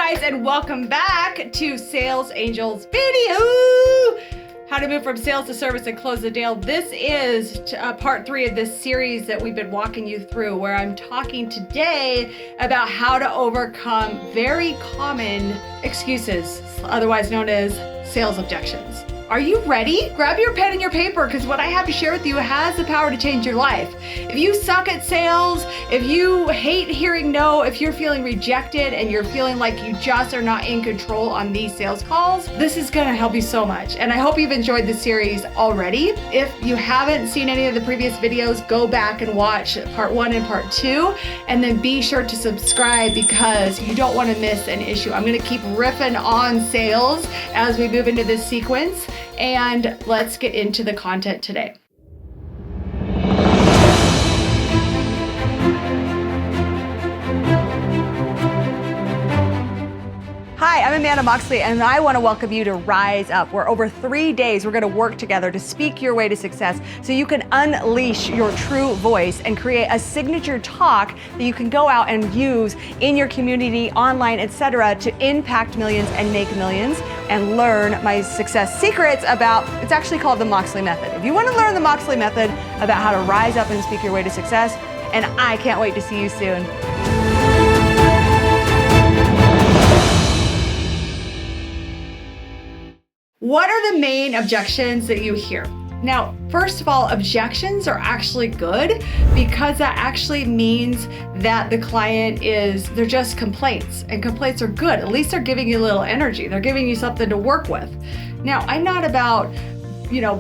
guys, and welcome back to Sales Angels video. How to move from sales to service and close the deal. This is part 3 of this series that we've been walking you through, where I'm talking today about how to overcome very common excuses, otherwise known as sales objections. Are you ready? Grab your pen and your paper, because what I have to share with you has the power to change your life. If you suck at sales, if you hate hearing no, if you're feeling rejected and you're feeling like you just are not in control on these sales calls, this is going to help you so much. And I hope you've enjoyed the series already. If you haven't seen any of the previous videos, go back and watch part 1 and part 2, and then be sure to subscribe because you don't want to miss an issue. I'm going to keep riffing on sales as we move into this sequence. And let's get into the content today. Hi, I'm Amanda Moxley, and I want to welcome you to Rise Up, where over 3 days we're going to work together to speak your way to success so you can unleash your true voice and create a signature talk that you can go out and use in your community, online, etc., to impact millions and make millions, and learn my success secrets about, it's actually called the Moxley Method. If you want to learn the Moxley Method about how to rise up and speak your way to success, and I can't wait to see you soon. What are the main objections that you hear? Now, first of all, objections are actually good because that actually means that the client they're just complaints, and complaints are good. At least they're giving you a little energy. They're giving you something to work with. Now, I'm not about,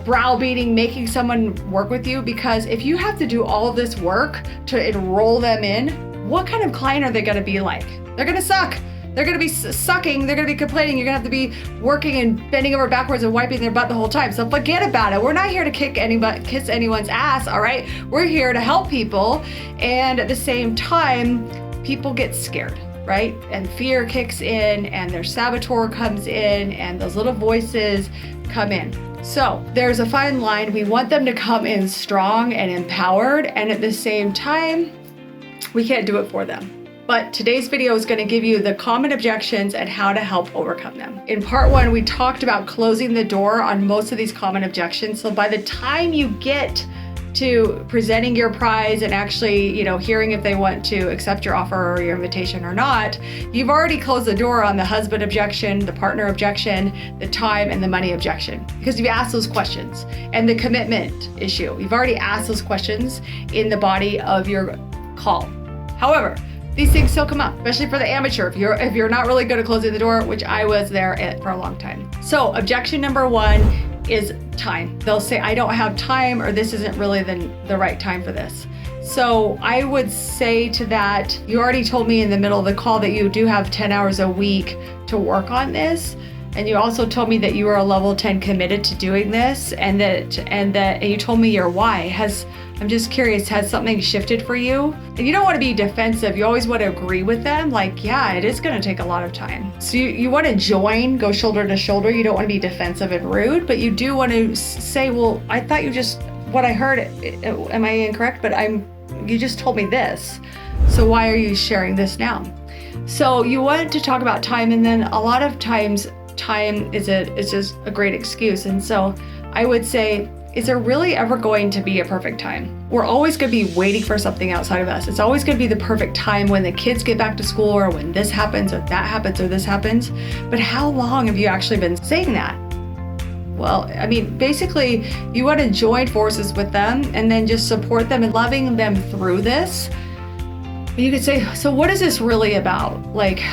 browbeating, making someone work with you, because if you have to do all of this work to enroll them in, what kind of client are they going to be like? They're going to suck. They're going to be sucking, they're going to be complaining, you're going to have to be working and bending over backwards and wiping their butt the whole time. So forget about it. We're not here to kiss anyone's ass, all right? We're here to help people, and at the same time, people get scared, right? And fear kicks in, and their saboteur comes in, and those little voices come in. So there's a fine line. We want them to come in strong and empowered, and at the same time, we can't do it for them. But today's video is going to give you the common objections and how to help overcome them. In part 1, we talked about closing the door on most of these common objections. So by the time you get to presenting your prize and actually, hearing if they want to accept your offer or your invitation or not, you've already closed the door on the husband objection, the partner objection, the time and the money objection, because you've asked those questions. And the commitment issue, you've already asked those questions in the body of your call. However, these things still come up, especially for the amateur, if you're not really good at closing the door, which I was there for a long time. So objection number 1 is time. They'll say, I don't have time, or this isn't really the right time for this. So I would say to that, you already told me in the middle of the call that you do have 10 hours a week to work on this. And you also told me that you are a level 10 committed to doing this, and you told me your why. I'm just curious, has something shifted for you? And you don't want to be defensive. You always want to agree with them. Like, yeah, it is going to take a lot of time. So you want to join, go shoulder to shoulder. You don't want to be defensive and rude, but you do want to say, well, I thought what I heard, am I incorrect? But you just told me this. So why are you sharing this now? So you want to talk about time, and then a lot of times time is just a great excuse. And so I would say, is there really ever going to be a perfect time? We're always going to be waiting for something outside of us. It's always going to be the perfect time when the kids get back to school, or when this happens, or that happens, or this happens. But how long have you actually been saying that? Well, basically, you want to join forces with them and then just support them and loving them through this. You could say, so what is this really about? Like,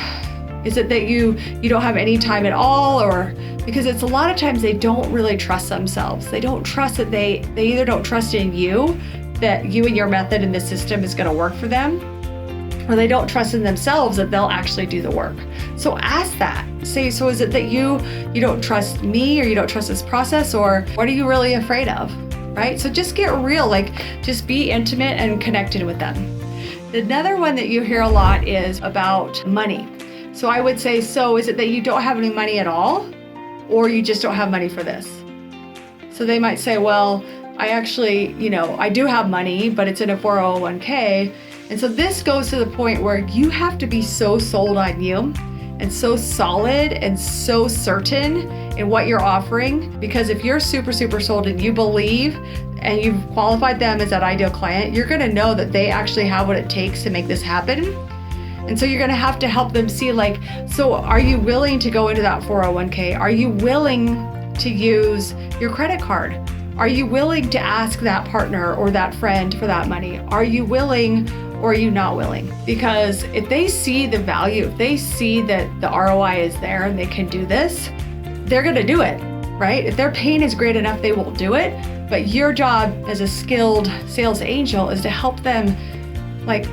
is it that you don't have any time at all? Or because it's a lot of times they don't really trust themselves. They don't trust that they either don't trust in you, that you and your method and the system is going to work for them, or they don't trust in themselves that they'll actually do the work. So ask that. Say, so is it that you don't trust me, or you don't trust this process, or what are you really afraid of? Right? So just get real, just be intimate and connected with them. Another one that you hear a lot is about money. So I would say, so is it that you don't have any money at all, or you just don't have money for this? So they might say, well, I actually, I do have money, but it's in a 401k. And so this goes to the point where you have to be so sold on you and so solid and so certain in what you're offering. Because if you're super sold and you believe and you've qualified them as that ideal client, you're gonna know that they actually have what it takes to make this happen. And so you're gonna have to help them see, like, so are you willing to go into that 401k? Are you willing to use your credit card? Are you willing to ask that partner or that friend for that money? Are you willing or are you not willing? Because if they see the value, if they see that the ROI is there and they can do this, they're gonna do it, right? If their pain is great enough, they will do it. But your job as a skilled sales angel is to help them, like,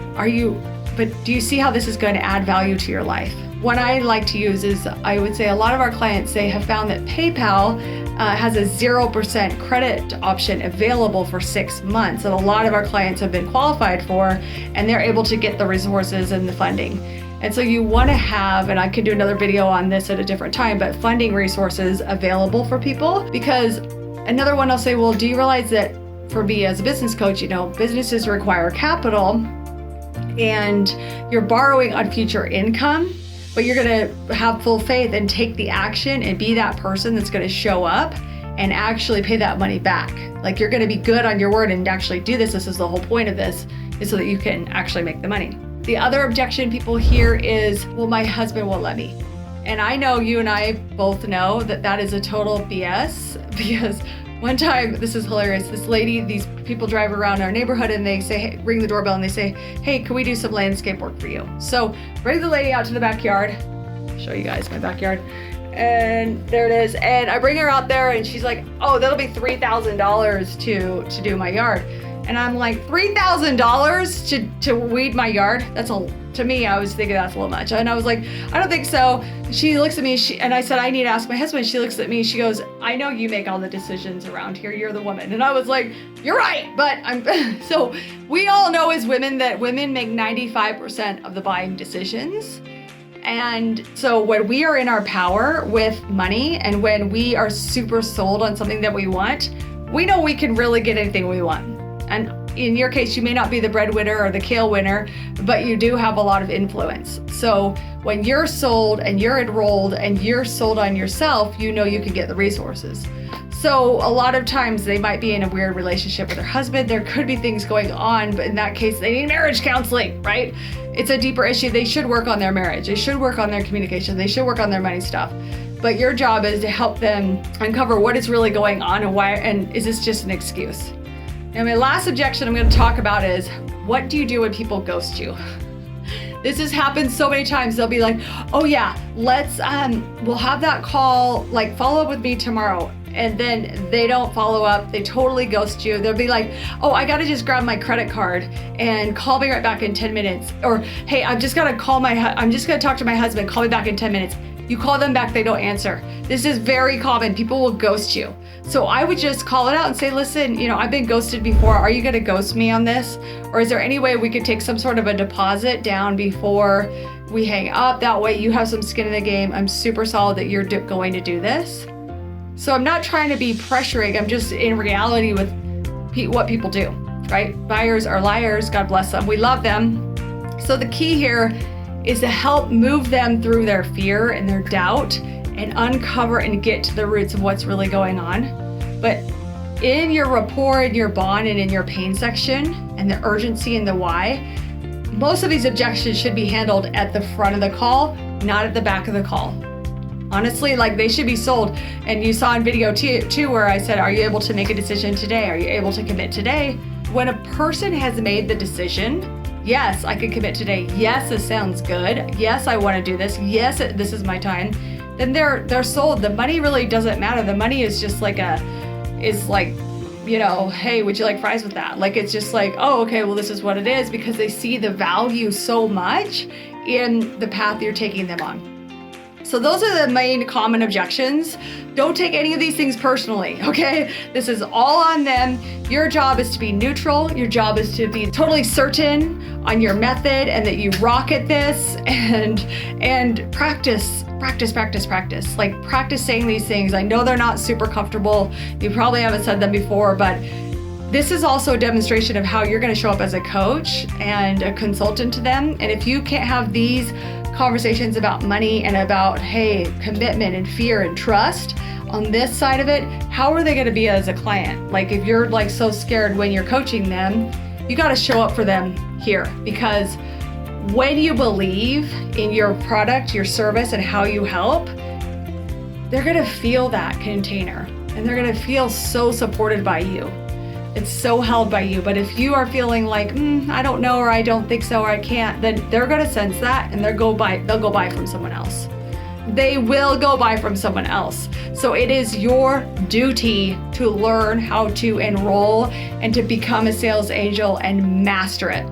do you see how this is going to add value to your life? What I like to use is, I would say a lot of our clients have found that PayPal has a 0% credit option available for 6 months that a lot of our clients have been qualified for, and they're able to get the resources and the funding. And so you want to have, and I could do another video on this at a different time, but funding resources available for people. Because another one I'll say, well, do you realize that for me as a business coach, businesses require capital and you're borrowing on future income, but you're going to have full faith and take the action and be that person that's going to show up and actually pay that money back. Like, you're going to be good on your word and actually do this. This is the whole point of this, is so that you can actually make the money. The other objection people hear is, well, my husband won't let me. And I know you and I both know that that is a total BS, because one time, this is hilarious, this lady, these people drive around our neighborhood and they say, hey, ring the doorbell and they say, hey, can we do some landscape work for you? So bring the lady out to the backyard. I'll show you guys my backyard. And there it is. And I bring her out there and she's like, oh, that'll be $3,000 to do my yard. And I'm like, $3,000 to weed my yard? To me, I was thinking that's a little much. And I was like, I don't think so. She looks at me and I said, I need to ask my husband. She looks at me, she goes, I know you make all the decisions around here. You're the woman. And I was like, you're right. But so we all know as women that women make 95% of the buying decisions. And so when we are in our power with money and when we are super sold on something that we want, we know we can really get anything we want. And in your case, you may not be the breadwinner or the kale winner, but you do have a lot of influence. So when you're sold and you're enrolled and you're sold on yourself, you know you can get the resources. So a lot of times they might be in a weird relationship with their husband. There could be things going on, but in that case, they need marriage counseling, right? It's a deeper issue. They should work on their marriage. They should work on their communication. They should work on their money stuff. But your job is to help them uncover what is really going on and why, and is this just an excuse? And my last objection I'm going to talk about is, what do you do when people ghost you? This has happened so many times. They'll be like, oh yeah, we'll have that call, like follow up with me tomorrow. And then they don't follow up. They totally ghost you. They'll be like, oh, I got to just grab my credit card and call me right back in 10 minutes. Or, hey, I'm just going to talk to my husband. Call me back in 10 minutes. You call them back, they don't answer. This is very common. People will ghost you. So I would just call it out and say, listen, I've been ghosted before. Are you going to ghost me on this? Or is there any way we could take some sort of a deposit down before we hang up? That way you have some skin in the game. I'm super solid that you're going to do this. So I'm not trying to be pressuring. I'm just in reality with what people do, right? Buyers are liars. God bless them. We love them. So the key here is to help move them through their fear and their doubt and uncover and get to the roots of what's really going on. But in your rapport, in your bond, and in your pain section, and the urgency and the why, most of these objections should be handled at the front of the call, not at the back of the call. Honestly, like, they should be sold. And you saw in video too where I said, are you able to make a decision today? Are you able to commit today? When a person has made the decision, yes, I can commit today. Yes, this sounds good. Yes, I want to do this. Yes, this is my time. Then they're sold. The money really doesn't matter. The money is just like hey, would you like fries with that? Like, it's just like, oh, okay, well, this is what it is, because they see the value so much in the path you're taking them on. So those are the main common objections. Don't take any of these things personally, okay? This is all on them. Your job is to be neutral. Your job is to be totally certain on your method and that you rock at this, and practice. Like, practice saying these things. I know they're not super comfortable. You probably haven't said them before, but this is also a demonstration of how you're going to show up as a coach and a consultant to them. And if you can't have these conversations about money and about, hey, commitment and fear and trust, on this side of it, how are they going to be as a client? Like if you're like so scared when you're coaching them, you got to show up for them here, because when you believe in your product, your service, and how you help, they're going to feel that container and they're going to feel so supported by you. It's so held by you. But if you are feeling like, I don't know, or I don't think so, or I can't, then they're going to sense that and they'll go buy from someone else. They will go buy from someone else. So it is your duty to learn how to enroll and to become a sales angel and master it.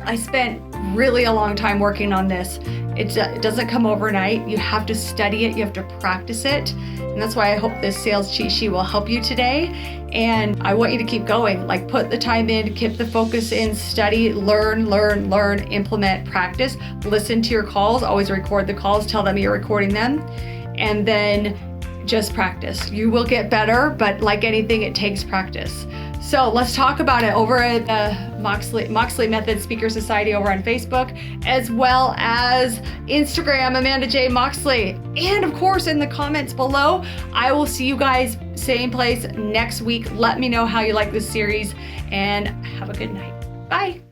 I spent really a long time working on this. It doesn't come overnight. You have to study it. You have to practice it. And that's why I hope this sales cheat sheet will help you today. And I want you to keep going. Like, put the time in, keep the focus in, study, learn, implement, practice, listen to your calls, always record the calls, tell them you're recording them, and then just practice. You will get better, but like anything, it takes practice. So let's talk about it over at the Moxley Method Speaker Society over on Facebook, as well as Instagram, Amanda J. Moxley. And of course, in the comments below, I will see you guys same place next week. Let me know how you like this series and have a good night. Bye.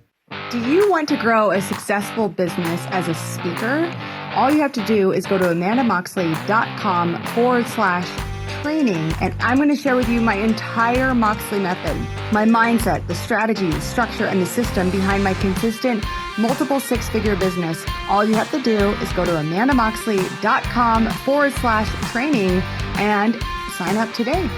Do you want to grow a successful business as a speaker? All you have to do is go to amandamoxley.com/training, and I'm going to share with you my entire Moxley method, my mindset, the strategy, the structure, and the system behind my consistent multiple six-figure business. All you have to do is go to amandamoxley.com/training and sign up today.